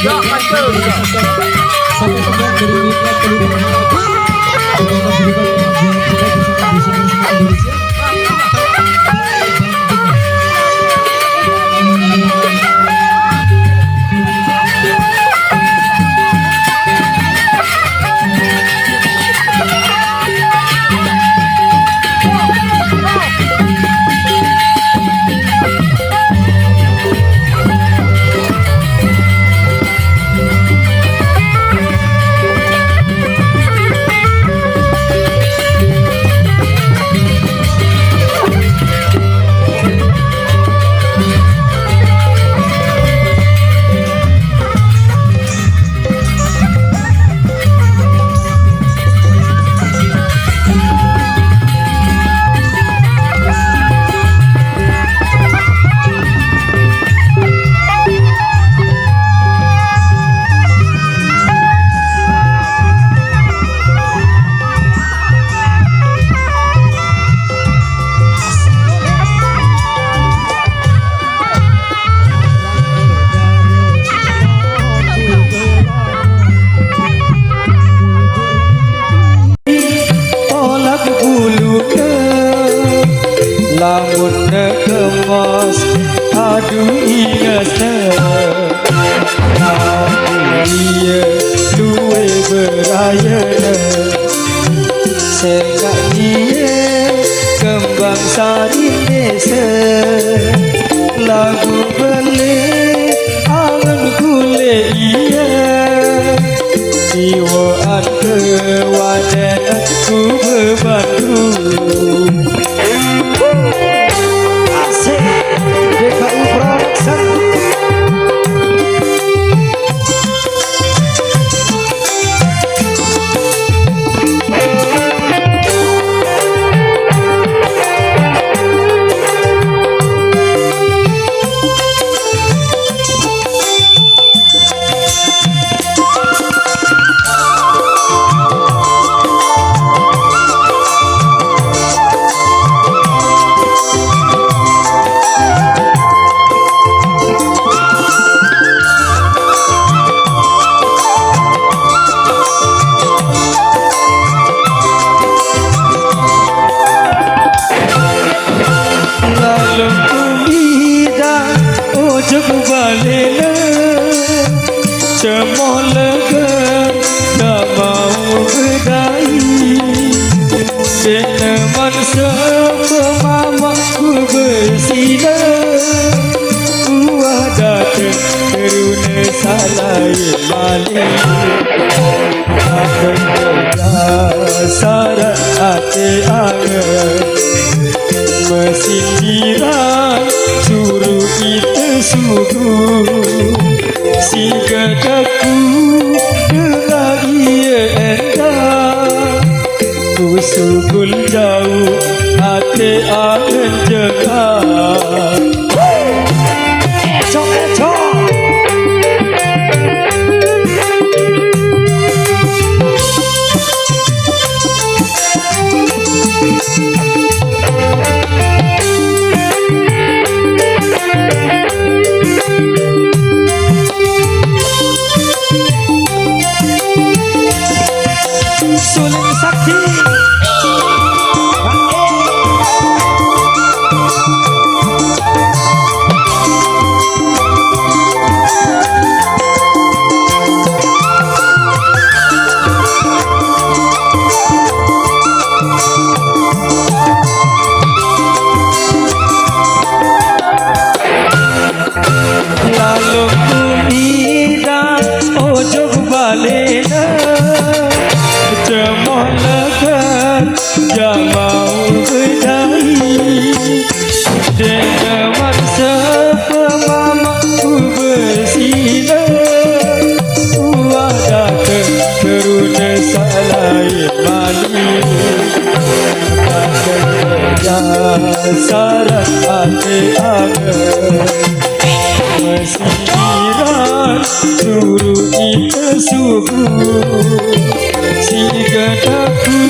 Ya, Michael. Sampai teman dari Mitra Peluru lamun kemas aduh ingatnya dia luwe beraya sekak dia kembang sari desa lagu beli angan kule iya jiwaan kewadan aku bebantu DKI Production. Cemoh lega tak mau berdai Deneman sepemamaku bersila Uah datang teruna salai malik Akan berdasar hati angan Mesindiran suruh kita suruh si gadaku dengar ia endah ku sugul jauh hati akan jengah ecok Suling Sakti lalu ku bidang ojok balena cemoh legar jamau berdai dengan sepemamaku bersila uah datang teruna salai malik akan berdasar hati angan Mesindiran suruh kita subuh si gadaku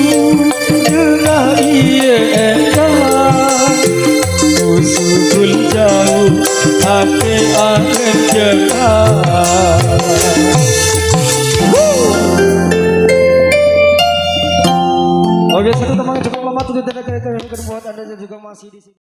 dengar ia endah ku sugul jauh hati akan cekak. Oke, satu teman cukup lama tuh tidak buat Anda dan juga masih di sini.